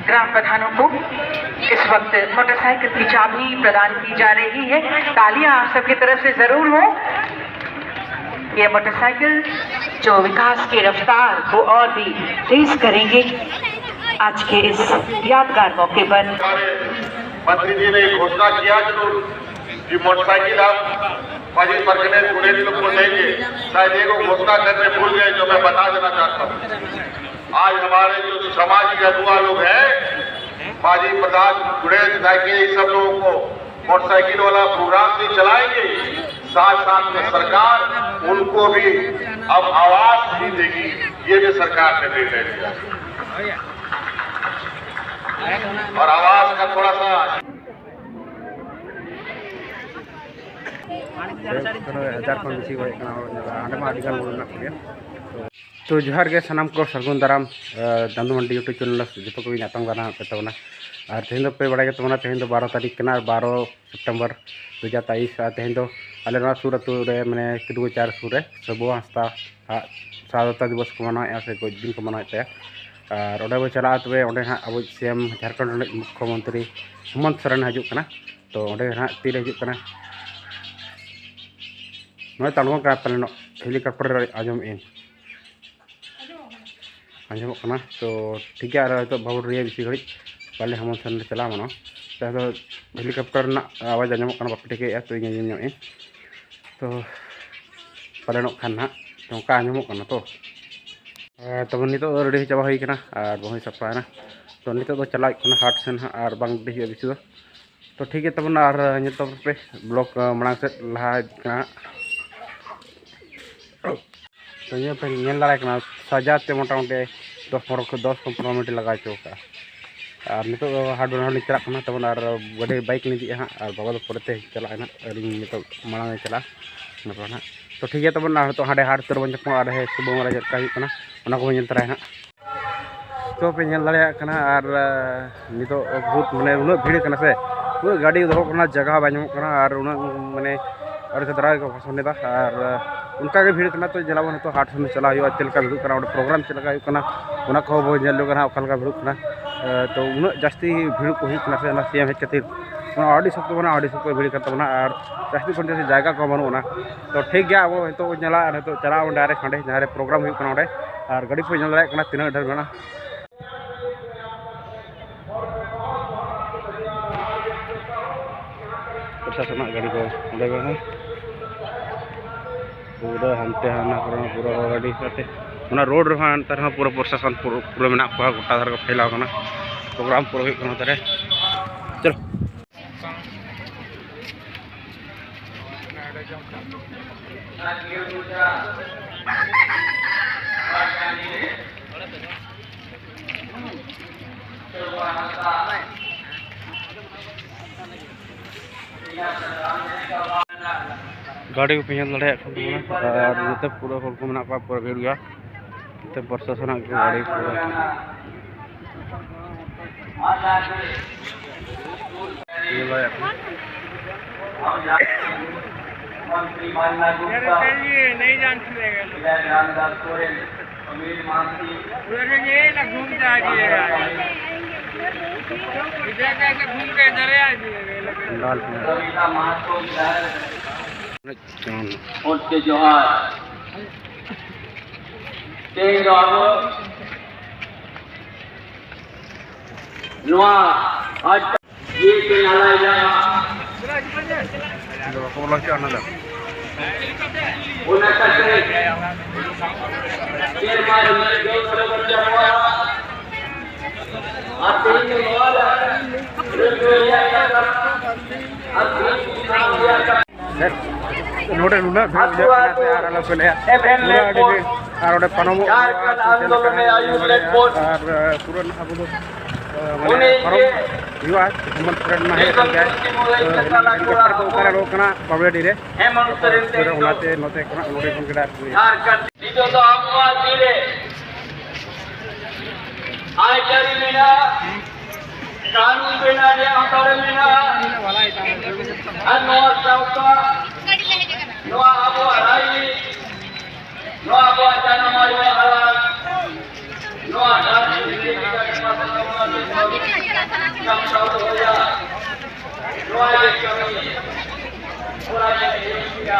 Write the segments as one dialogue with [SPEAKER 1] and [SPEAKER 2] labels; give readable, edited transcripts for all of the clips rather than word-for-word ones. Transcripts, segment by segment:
[SPEAKER 1] ग्राम प्रधानों को इस वक्त मोटरसाइकिल की चाबी प्रदान की जा रही है। तालियां आप सबकी तरफ से जरूर हो। ये मोटरसाइकिल जो विकास की रफ्तार को और भी तेज करेंगे। आज के इस यादगार मौके पर
[SPEAKER 2] मंत्री जी ने घोषणा किया जरूर कि मोटरसाइकिल आप माजी परगने गुड़ेल लोग को देंगे। शायद एक घोषणा करने भूल गए, जो मैं बता देना चाहता हूँ। आज हमारे जो सामाजिक अगुआ लोग हैं, माजी प्रधान गुड़ेल साइकिल सब लोगों को मोटरसाइकिल वाला प्रोग्राम भी चलाएंगे। साथ साथ में सरकार उनको भी अब आवास भी देगी। ये भी सरकार ने निर्णय लिया और आवास का थोड़ा सा
[SPEAKER 3] तो जोहार के सामान को सगुन दाराम दांदू मंडी यूट्यूब चैनल जो को नातम गाना पेतना और तेहन पे बड़ा तबना तेहन 12 तारीख के 12 सितंबर 2023 तेहन आले सूर अतु मैंने किडुगो 4 सूर सबो हंसता स्वाधीनता दिवस को मनाए से कुछ दिन को मनाते और बो चला तब हाँ अब सीएम झारखंड मुख्यमंत्री हेमंत सोरेन हजना तो हाँ तीर हजना मैं तड़ों पालन हेलीकॉप्टर आजम आजमना तो ठीक है तो बाबू रिया बेसि घड़ी पाले हेमंत सोरेन चला मना तो हेलीकॉप्टर आवाज़ आजमना बापे ठेके तो इन तो पालन खान ना तो उनका आजमना तब नित रेडी चाबा होना और बहु साफाना तो नित चला हाट सेन और बांग रेडी बेसि तो ठीक है तब और पे ब्लॉक मांग से लहा तो ये पे दाड़ा सजाते मोटामुटी 10-15 मिनट लगा चुका और नित हाट बना चलना तब और गाड़ी बाइक निजी हाँ और बाबा पोते चलना नित मांग चला हाँ तो ठीक है तब तो हाँ हाट तर बन और सुबह मारा चलना को तरा हाँ तो पे दाड़ा और नित बहुत मानने उन भीड़ से उन गाड़ी दो जगह बाजमोना और उन मानने और दरा को पसंद और उनका भीड़ तो जलावन तो हाट से चला चलका भीड़ प्रोग्राम चलका को बना अखा भीड़ तो उन जास्ती भीड़ को से सीएम हेज खातिर आड़ी शक्त बना आड़ी शक्त भीड़ करना और जास्ती को जगह को बनूना तो ठीक गया अब तो चला चला डायरेक्ट हाँ जहाँ प्रोग्राम होना और गाड़ी पे दाड़ा तीन ढेर मेना प्रशासन गाड़ी को पूरा हंते हाना पूरा गाड़ी करते रोड रहा पूरा प्रशासन पूरा मेना गोटा धार फैलाव प्रोग्राम पूरा होना चलो गाड़ी को पेल दाड़ा पूरा हर को मेना पूरा भीड़ गया प्रशासन गाड़ी
[SPEAKER 4] उनके जोहार तेज आज ये के नाला जाना
[SPEAKER 3] को बोला क्या ना
[SPEAKER 4] उनका शेर मार मेरे जो बच्चा हुआ आप तीन वाला
[SPEAKER 3] नोटे नुना और पानम हेमंत सोरेन बाबलाडी
[SPEAKER 4] कानून बना Yang tahu ya, luar kami. Orang Indonesia.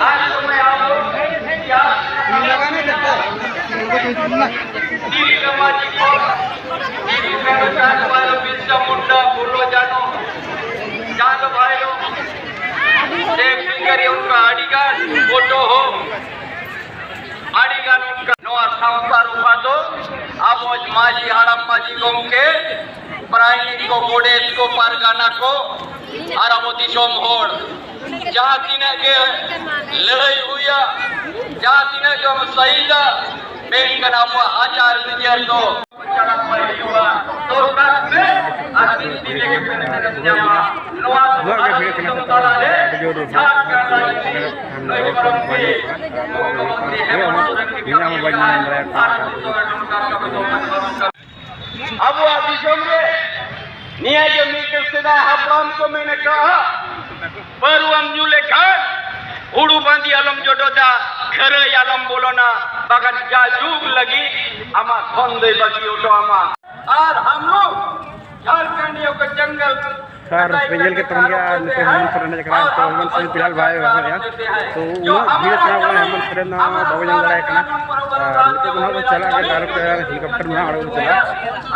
[SPEAKER 4] आज मैं आओ क्या diri kemati ko diri memesan walau bisa muda bulu jano jano bayo एक फिंगर उनका अडिगान फोटो हो अडिगान उनका नोआ सावकार उपादो अब माजी हाड़म माजी गोमके प्राइनिक को गोडेस को पारगाना को आरामोती सोम होड़ जहाँ तीने के लड़ाई हुआ जहाँ तीने के हम सहीदा मेरी का नाम आचार विजय तो चढ़ा पाई हुआ तो बस में आदमी दिले के पेड़ जावा नोआ आदमी तो ताला ले झाड़ कर रही नहीं करो भी मुख्यमंत्री है मनोरंजन की अब वो आदिशों में निया जो मीटर से ना हफ्राम को मैंने कहा पर वो हम न्यूले खान उड़ू बांधी आलम जोड़ोदा घर आलम बोलो ना बागन जा जुग लगी अमा खोंदे बगी उठो अमा और हम लोग झारखंडियों के जंगल
[SPEAKER 3] सर पेजल के तंग गया निते हम सरने जकरा तो हम से फिलहाल भाई है तो उन धीरे चला हम सरना बाबू जंग लड़ाई कना निते तो हम चला के डायरेक्ट हेलीकॉप्टर में आड़ चला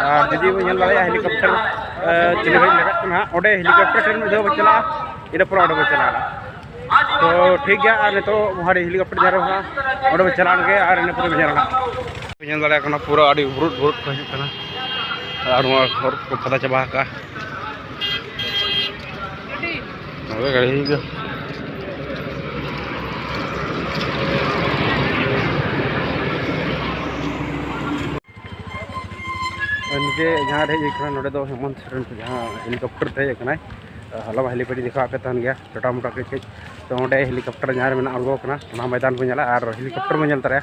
[SPEAKER 3] और दीदी वो जंग लड़ाई हेलीकॉप्टर चले गई लगा ना ओडे हेलीकॉप्टर ट्रेन में जो चला इधर पर ऑर्डर चला तो ठीक गया और तो वहां हेलीकॉप्टर जा रहा ऑर्डर चलान के और ने पूरे जरा जंग लड़ाई कना पूरा आड़ी भुरुट भुरुट कना और को पता चबा का अबे गाड़ी का नीचे जहाँ रहे नोड़े दो हेमंत सोरेन जहाँ हेलीकॉप्टर थे हलवा हेलीपैड दिखा के तहन गया छोटा मोटा के तो वोडे हेलीकॉप्टर जहाँ में अड़गोना मैदान को चला और हेलीकॉप्टर में चलता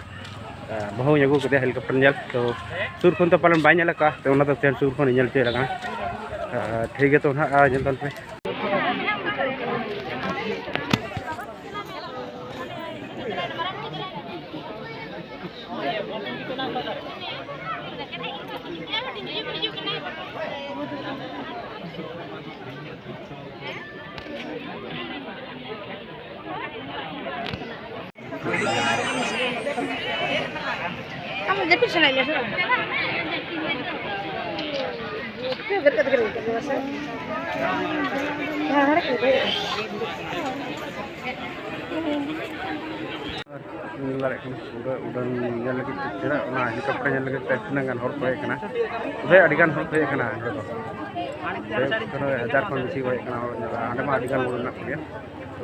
[SPEAKER 3] बहु अगू के हेलीकॉप्टर नल तो सूर खन तो पालन बाल का तो तेल सूर खन नल चे लगा ठीक है तो ना जल्द पे
[SPEAKER 5] kamu jadi senang ya sih? Berkat kerja biasa. Ya hari itu. udah nyal lagi cera na helicopter nyal lagi tesna kan hor koe kana udah adigan hor koe kana gitu तो हजार खन बेसी होय kana ande ma adigan बोल ना पड़िया तो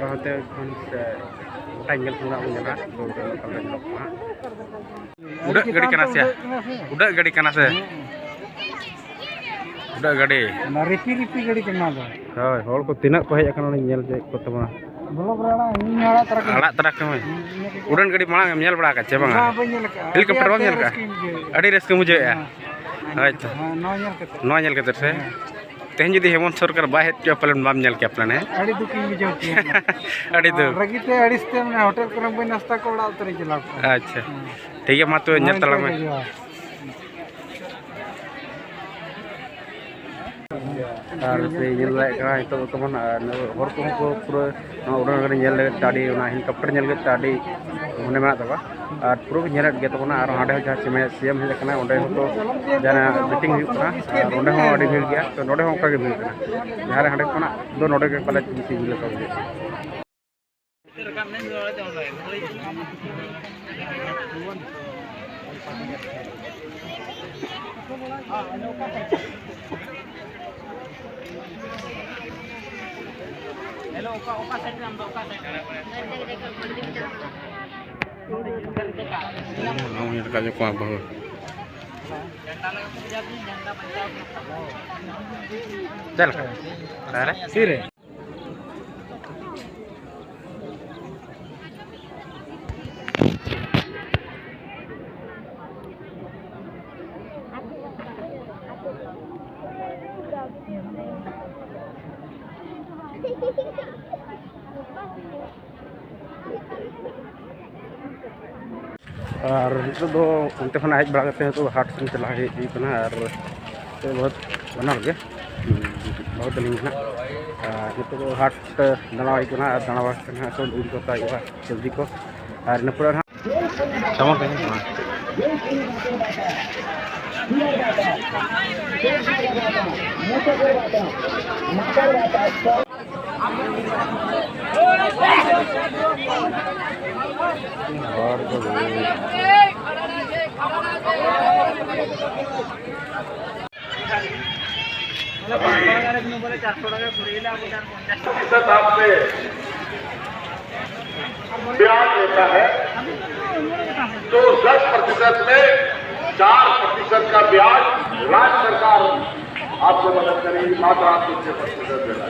[SPEAKER 5] रहते खन टाइगल पूरा हो जाना तो उड़ा गाड़ी kana से उड़ा गाड़ी kana से उड़ा गाड़ी ना रिपी रिपी गाड़ी kana दो होय हर को तिना को हेज kana nyel je को तमा alat terak kami udan gadi malang em nyel bड़ा का चे bang helikopter bang nyel का adi reska mujhe ya अच्छा नो nyel के तरफ से तेहन जदी हेमंत सरकार बाहे के प्लान बाम nyel के प्लान है अडी दुखी बुझे होती है अडी दु रगिते अडिस्ते में होटल करम बे नाश्ता को उड़ा उतरे चला अच्छा ठीक है मा तो nyel तला में और पे nyel लायक का तो तमन हर को पूरा उड़ान गाड़ी nyel ताड़ी हेलीकॉप्टर nyel के ताड़ी मने में तबा और पूरा nyel के तबना और हाडे जहां सीएम हे कना ओंडे हो तो जाना मीटिंग हुई कना और ओंडे हो अडी भीड़ गया तो नोडे हो का के भीड़ कना जहां हाडे कना दो नोडे के कॉलेज मिसी भीड़ का हेलो ओका साइड में ओका साइड नाम ये का जो को बहुत चल अरे सिरे
[SPEAKER 3] और नितो दो उनते खना हेज बड़ा करते तो हाट से चला हेज कना और तो बहुत बना गया बहुत दिन ना नितो दो हाट दाना कना दाना वास्ते तो उन को ताया सब्जी को और नपुरा समझ
[SPEAKER 2] आपसे ब्याज लेता है तो 10% में 4% का ब्याज राज्य सरकार आपको मदद करेगी। मात्र आपको 6% देना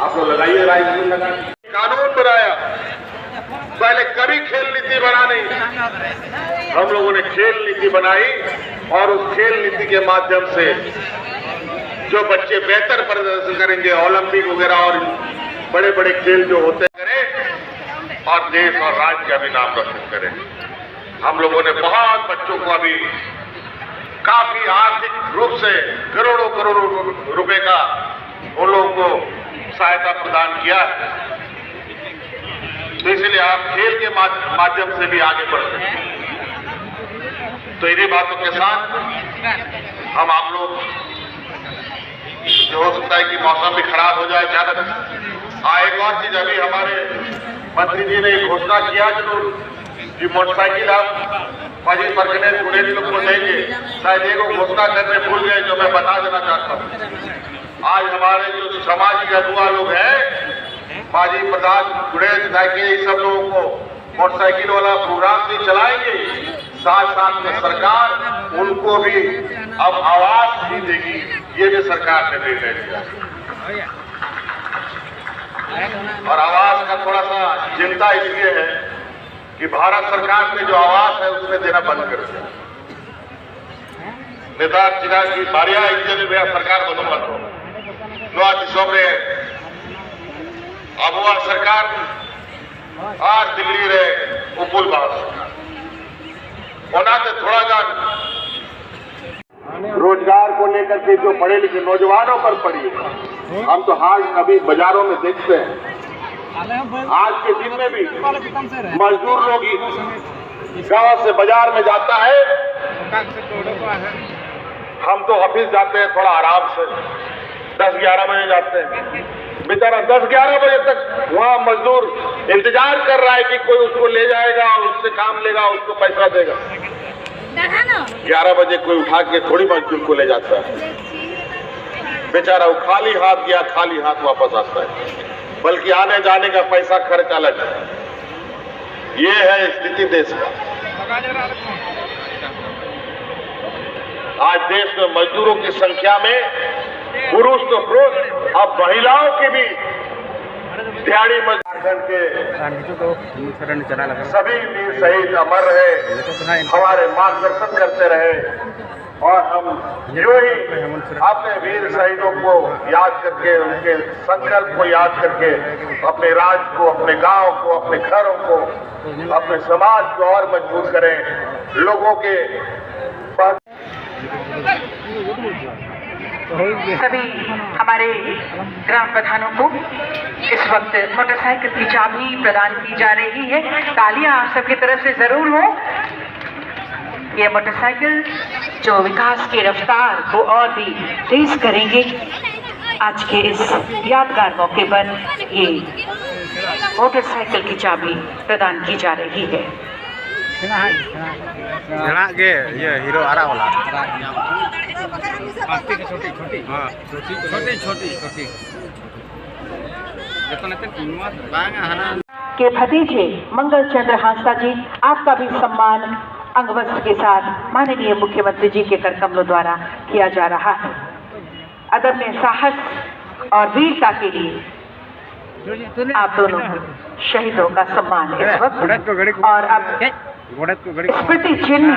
[SPEAKER 2] आपको लगाइए राय लगा कानून बनाया। पहले कभी खेल नीति बना नहीं, हम लोगों ने खेल नीति बनाई और उस खेल नीति के माध्यम से जो बच्चे बेहतर प्रदर्शन करेंगे ओलंपिक वगैरह और बड़े बड़े खेल जो होते करें और देश और राज्य का भी नाम रोशन करें। हम लोगों ने बहुत बच्चों को अभी काफी आर्थिक रूप से करोड़ों करोड़ों रुपए का उन लोगों को सहायता प्रदान किया। तो इसलिए आप खेल के माध्यम से भी आगे बढ़ सकते हैं। तो इन्हीं बातों के साथ हम आप लोग जो हो सकता है कि मौसम भी खराब हो जाए अचानक। एक और चीज अभी हमारे मंत्री जी ने घोषणा किया जरूर कि मोटरसाइकिल आप माजी परगने गुड़ेली लोग को देंगे। शायद एक घोषणा करने भूल गए जो मैं बता देना चाहता हूँ। आज हमारे जो सामाजिक अगुवा लोग हैं माजी प्रधान गुड़ेल नायके ये सब लोगों को मोटरसाइकिल वाला प्रोग्राम भी चलाएंगे। साथ साथ में सरकार उनको भी अब आवास भी देगी। ये भी सरकार ने निर्णय लिया और आवास का थोड़ा सा चिंता इसलिए है कि भारत सरकार ने जो आवास है उसमें देना बंद कर दिया। नेता चिरा की बारिया इंजन सरकार बदोबत हो नवा दिशों में अबुआ सरकार आज दिल्ली रे उपल बात होना तो थोड़ा जान रोजगार को लेकर के जो पढ़े लिखे नौजवानों पर पड़ी है। हम तो हाल अभी बाजारों में देखते हैं आज के दिन में भी मजदूर लोग गांव से बाजार में जाता है। हम तो ऑफिस जाते हैं थोड़ा आराम से 10-11 बजे जाते हैं। बेचारा 10-11 बजे तक वहाँ मजदूर इंतजार कर रहा है कि कोई उसको ले जाएगा और उससे काम लेगा उसको पैसा देगा। 11 बजे कोई उठा के थोड़ी मजदूर को ले जाता है। बेचारा वो खाली हाथ गया खाली हाथ वापस आता है, बल्कि आने जाने का पैसा खर्च अलग है। ये है स्थिति देश का। आज देश में मजदूरों की संख्या में पुरुष तो पुरुष अब महिलाओं के भी दिहाड़ी झारखंड के सभी वीर शहीद अमर रहे, हमारे मार्गदर्शन करते रहे और हम जो ही अपने वीर शहीदों को याद करके उनके संकल्प को याद करके अपने राज्य को, अपने गांव को, अपने घरों को, अपने समाज को और मजबूत करें। लोगों के
[SPEAKER 1] सभी हमारे ग्राम प्रधानों को इस वक्त मोटरसाइकिल की चाबी प्रदान की जा रही है। तालियां आप सबकी तरफ से जरूर हो। ये मोटरसाइकिल जो विकास की रफ्तार को और भी तेज करेंगे। आज के इस यादगार मौके पर ये मोटरसाइकिल की चाबी प्रदान की जा रही है।
[SPEAKER 5] ये हीरो आरा वाला
[SPEAKER 1] के भतीजे मंगल चंद्र हांसदा जी, आपका भी सम्मान अंगवस्त्र के साथ माननीय मुख्यमंत्री जी के कर कमलों द्वारा किया जा रहा है। अदम्य साहस और वीरता के लिए आप दोनों शहीदों का सम्मान इस वक्त। और अब
[SPEAKER 3] गोड़े को गड़ी
[SPEAKER 1] स्मृति चिन्ह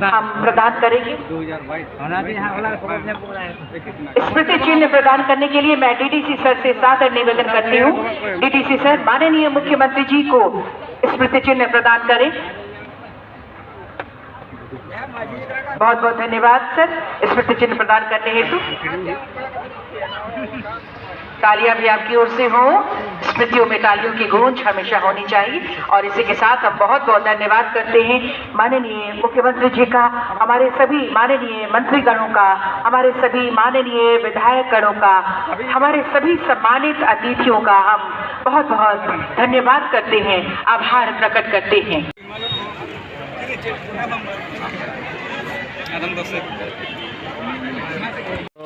[SPEAKER 1] हम प्रदान करेंगे।
[SPEAKER 3] 2022
[SPEAKER 1] स्मृति चिन्ह प्रदान करने के लिए मैं डीडीसी सर से सादर निवेदन करती हूँ। डीडीसी सर माननीय मुख्यमंत्री जी को स्मृति चिन्ह प्रदान करें। बहुत बहुत धन्यवाद सर स्मृति चिन्ह प्रदान करने हेतु। तालियां भी आपकी ओर से हो। स्मृतियों में तालियों की गूंज हमेशा होनी चाहिए। और इसी के साथ हम बहुत बहुत धन्यवाद करते हैं माननीय मुख्यमंत्री जी का, हमारे सभी माननीय मंत्रीगणों का, हमारे सभी माननीय विधायकगणों का, हमारे सभी सम्मानित अतिथियों का हम बहुत बहुत धन्यवाद करते हैं, आभार प्रकट करते हैं।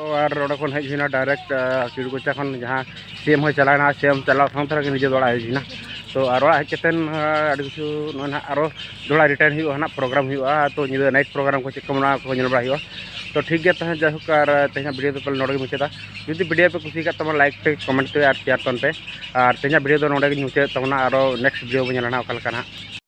[SPEAKER 3] और रोड हेजना डायरेक्ट किड़गोचा खन जहाँ सीएम हो चलाना सीएम चला थोड़ा निजे दौड़ा हेजना तो और हेजन किछु दौड़ा रिटर्न हो प्रोग्राम हो तो निदा नाइट प्रोग्राम को चेक को नल बड़ा तो ठीक है तह जाहूक और तेना वीडियो तो नोड़े मुचादा जुदी वीडियो पे कुसी तब लाइक पे कमेंट पे और शेयर पे और तेना वीडियो तो नोड़े मुचाद तबना और नेक्स्ट वीडियो बन ना